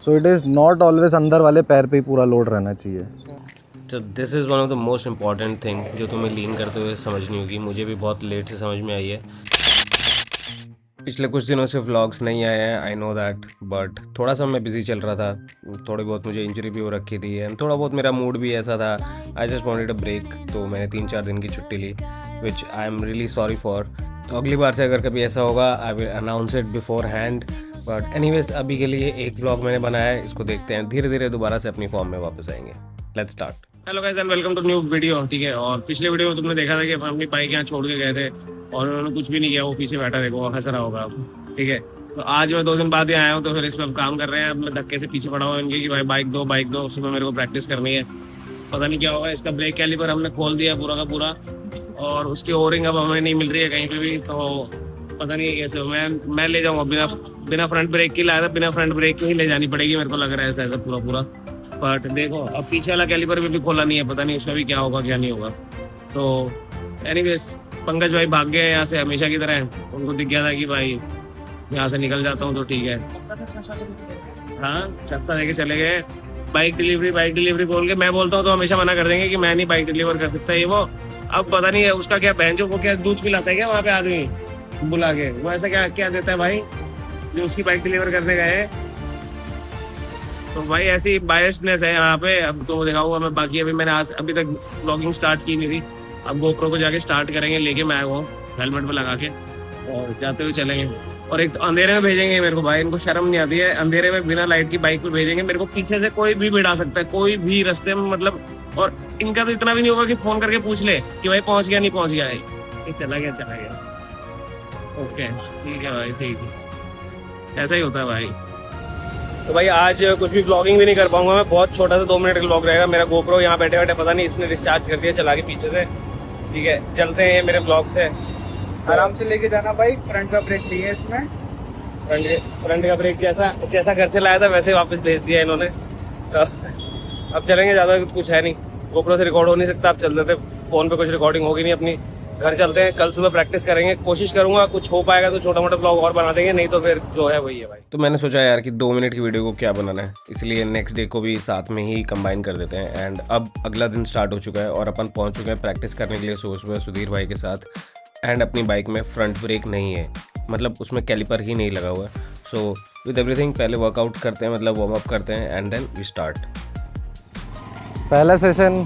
So it is not always अंदर वाले पैर पे ही पूरा लोड रहना चाहिए। तो this is one of the most important thing जो तुम्हें लीन करते हुए समझनी होगी। मुझे भी बहुत लेट से समझ में आई है। पिछले कुछ दिनों से व्लॉग्स नहीं आए हैं, आई नो दैट, बट थोड़ा सा मैं बिज़ी चल रहा था। थोड़ी बहुत मुझे इंजरी भी हो रखी थी एंड थोड़ा बहुत मेरा मूड भी ऐसा था। I just wanted a break, तो मैंने 3-4 दिन की छुट्टी ली, which I am really sorry for. तो अगली बार से अगर कभी ऐसा होगा I will announce it beforehand. But anyways अभी के लिए एक व्लॉग मैंने बनाया है, इसको देखते हैं, धीरे धीरे दोबारा से अपनी फॉर्म में वापस आएंगे। Let's start. Hello guys and welcome to new video. ठीक है, और पिछले वीडियो में तुमने देखा था कि हम अपनी बाइक यहाँ छोड़ के गए थे और उन्होंने कुछ भी नहीं किया, वो पीछे बैठा, देखो हंस रहा होगा। ठीक है, तो आज मैं 2 दिन बाद ही आया हूँ, तो फिर इस पर काम कर रहे हैं। अब मैं धक्के से पीछे पड़ा हुआ इनके कि भाई बाइक दो, सुबह मेरे को प्रैक्टिस करनी है। पता नहीं क्या होगा। इसका ब्रेक कैलिपर हमने खोल दिया पूरा का पूरा, और उसकी ओरिंग अब हमें नहीं मिल रही है कहीं पे भी, तो पता नहीं कैसे। मैं ले जाऊँगा, बिना फ्रंट ब्रेक की लाया था, बिना फ्रंट ब्रेक की ही ले जानी पड़ेगी मेरे को लग रहा है ऐसा पूरा। बट देखो, अब पीछे वाला कैलिपर भी खोला नहीं है, पता नहीं उसमें भी क्या होगा क्या नहीं होगा। तो एनीवेज पंकज भाई भाग गए यहाँ से हमेशा की तरह। उनको दिख गया था कि भाई यहाँ से निकल जाता हूँ तो ठीक है। हाँ, चक्सा लेके चले गए। बाइक डिलीवरी बोल के मैं बोलता हूँ तो हमेशा मना कर देंगे कि मैं नहीं बाइक डिलीवर कर सकता ये वो। अब पता नहीं है उसका क्या बहन, जो वो क्या दूध पिलाता है क्या वहाँ पे आदमी बुला के, वो ऐसा क्या क्या देता है भाई जो उसकी बाइक डिलीवर करने गए। तो भाई ऐसी बायस्डनेस है यहाँ पे। अब तो दिखाऊंगा मैं, बाकी अभी मैंने आज अभी तक ब्लॉगिंग स्टार्ट की नहीं थी। अब गोप्रो को जाके स्टार्ट करेंगे, लेके मैं आया हूँ हेलमेट पे लगा के, और जाते हुए चलेंगे। और एक तो अंधेरे में भेजेंगे मेरे को, भाई इनको शर्म नहीं आती है, अंधेरे में बिना लाइट की बाइक पे भेजेंगे मेरे को। पीछे से कोई भी भिड़ा सकता है, कोई भी रास्ते में, मतलब। और इनका तो इतना भी नहीं होगा कि फोन करके पूछ ले कि भाई पहुंच गया नहीं पहुंच गया है, ये चला गया। ओके ठीक है भाई, ठीक है, ऐसा ही होता है भाई। तो भाई आज कुछ भी ब्लॉगिंग भी नहीं कर पाऊंगा मैं, बहुत छोटा सा 2 मिनट का ब्लॉग रहेगा। मेरा गोप्रो यहाँ बैठे बैठे पता नहीं इसने डिस्चार्ज कर दिया चला के पीछे से। ठीक है, चलते हैं मेरे ब्लॉग से। आराम से लेके जाना बाइक, फ्रंट का ब्रेक नहीं है इसमें। फ्रंट का ब्रेक जैसा घर से लाया था वैसे वापस भेज दिया इन्होंने। तो अब चलेंगे, ज़्यादा कुछ है नहीं, गोप्रो से रिकॉर्ड हो नहीं सकता। अब चल रहे थे, फ़ोन पे कुछ रिकॉर्डिंग होगी नहीं अपनी। घर चलते हैं, कल सुबह प्रैक्टिस करेंगे, कोशिश करूंगा कुछ हो पाएगा तो छोटा मोटा ब्लॉग और बना देंगे, नहीं तो फिर जो है वही है भाई। तो मैंने सोचा यार कि 2 मिनट की वीडियो को क्या बनाना है, इसलिए नेक्स्ट डे को भी साथ में ही कंबाइन कर देते हैं। एंड अब अगला दिन स्टार्ट हो चुका है और अपन पहुंच चुके हैं प्रैक्टिस करने के लिए सुबह सुधीर भाई के साथ। एंड अपनी बाइक में फ्रंट ब्रेक नहीं है, मतलब उसमें कैलिपर ही नहीं लगा हुआ है। सो विद एवरीथिंग पहले वर्कआउट करते हैं, मतलब वार्म अप करते हैं एंड देन वी स्टार्ट। पहला सेशन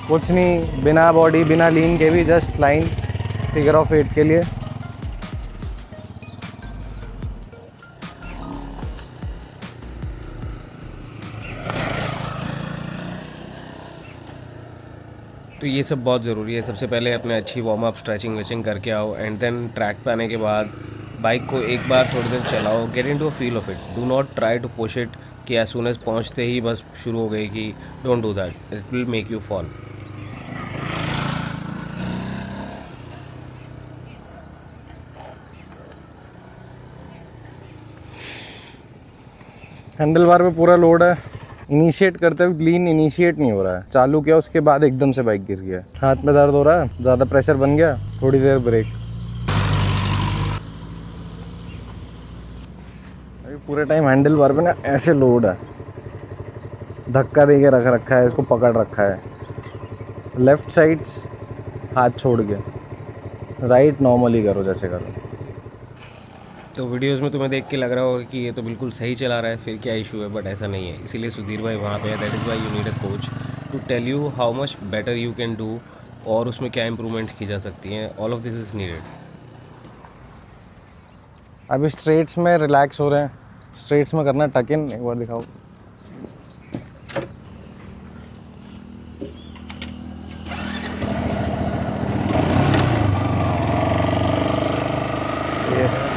कुछ नहीं, बिना बॉडी बिना लीन के भी जस्ट लाइन फिगर ऑफ 8 के लिए। तो ये सब बहुत ज़रूरी है। सबसे पहले अपने अच्छी वार्म अप स्ट्रेचिंग वेचिंग करके आओ एंड देन ट्रैक पे आने के बाद बाइक को एक बार थोड़ी देर चलाओ, get into a feel of it. Do not try to push it कि एज सून एज पहुँचते ही बस शुरू हो गई कि don't do that, it will make you fall. Handle bar पे पूरा लोड है, इनिशिएट करते हुए लीन इनिशिएट नहीं हो रहा है। चालू किया उसके बाद एकदम से बाइक गिर गया, हाथ में दर्द हो रहा है, ज़्यादा प्रेशर बन गया, थोड़ी देर ब्रेक। अभी पूरे टाइम हैंडल बार पे ना ऐसे लोड है, धक्का दे के रख रखा है, इसको पकड़ रखा है। लेफ्ट साइड्स हाथ छोड़ के, राइट नॉर्मली करो जैसे करो। तो वीडियोस में तुम्हें देख के लग रहा होगा कि ये तो बिल्कुल सही चला रहा है, फिर क्या इशू है, बट ऐसा नहीं है। इसीलिए सुधीर भाई वहाँ पे है। That is why you need a coach to tell you how much better you can do, और उसमें क्या इंप्रूवमेंट्स की जा सकती हैं। All of this is needed. अभी स्ट्रेट्स में रिलैक्स हो रहे हैं, स्ट्रेट्स में करना टक इन, एक बार दिखाओ। ये है।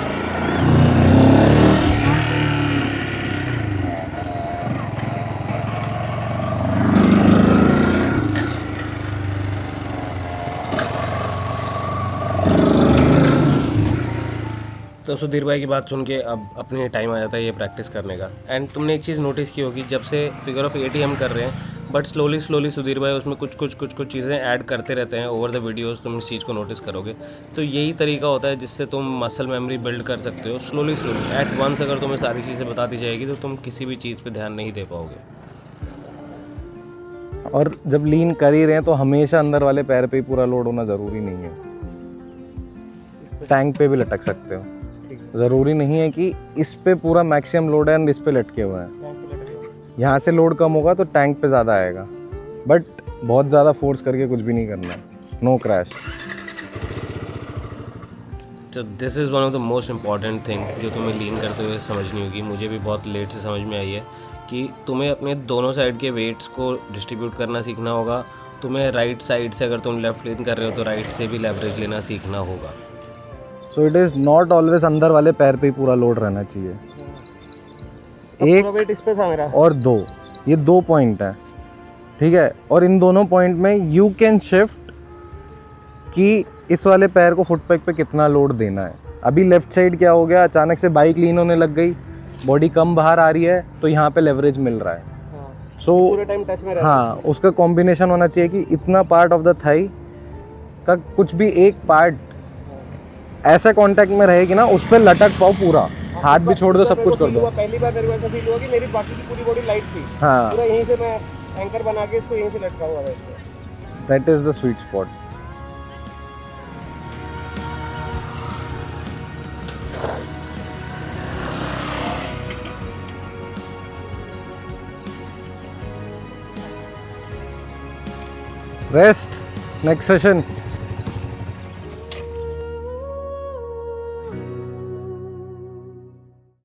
तो सुधीर भाई की बात सुन के अब अपने टाइम आ जाता है ये प्रैक्टिस करने का। एंड तुमने एक चीज़ नोटिस की होगी, जब से फिगर ऑफ 8 ही हम कर रहे हैं, बट स्लोली स्लोली सुधीर भाई उसमें कुछ चीज़ें ऐड करते रहते हैं ओवर द वीडियोस, तुम इस चीज़ को नोटिस करोगे। तो यही तरीका होता है जिससे तुम मसल मेमोरी बिल्ड कर सकते हो स्लोली स्लोली। एट वंस अगर तुम्हें सारी चीज़ें बता दी जाएगी तो तुम किसी भी चीज़ पे ध्यान नहीं दे पाओगे। और जब लीन कर ही रहे हैं तो हमेशा अंदर वाले पैर पे ही पूरा लोड होना ज़रूरी नहीं है, टैंक पे भी लटक सकते हो। ज़रूरी नहीं है कि इस पे पूरा मैक्सिमम लोड है एंड इस पे लटके हुए हैं। यहाँ से लोड कम होगा तो टैंक पे ज़्यादा आएगा, बट बहुत ज़्यादा फोर्स करके कुछ भी नहीं करना है, नो क्रैश। तो this is one of the most important thing जो तुम्हें लीन करते हुए समझनी होगी। मुझे भी बहुत लेट से समझ में आई है कि तुम्हें अपने दोनों साइड के वेट्स को डिस्ट्रीब्यूट करना सीखना होगा। तुम्हें राइट साइड से अगर तुम लेफ्ट लीन कर रहे हो तो राइट से भी लेवरेज लेना सीखना होगा। So it is not always अंदर वाले पैर पे ही पूरा लोड रहना चाहिए। एक वेट इस पे था मेरा। और दो, ये 2 पॉइंट है, ठीक है। और इन दोनों पॉइंट में यू कैन शिफ्ट कि इस वाले पैर को फुटपैक पे कितना लोड देना है। अभी लेफ्ट साइड क्या हो गया, अचानक से बाइक लीन होने लग गई, बॉडी कम बाहर आ रही है तो यहाँ पे लेवरेज मिल रहा है। सो पूरे टाइम टच में रहता हाँ, उसका कॉम्बिनेशन होना चाहिए कि इतना पार्ट ऑफ द थाई का कुछ भी एक पार्ट ऐसा कांटेक्ट में रहे कि ना उस पर लटक पाओ पूरा, हाथ भी छोड़ दो, सब कुछ कर दो। पहली बार मेरे को ऐसा फील हुआ कि मेरी बाकी की पूरी बॉडी लाइट थी, हाँ, पूरा यहीं से मैं एंकर बना के इसको यहीं से लटका हुआ था। That is the sweet spot. Rest, next session.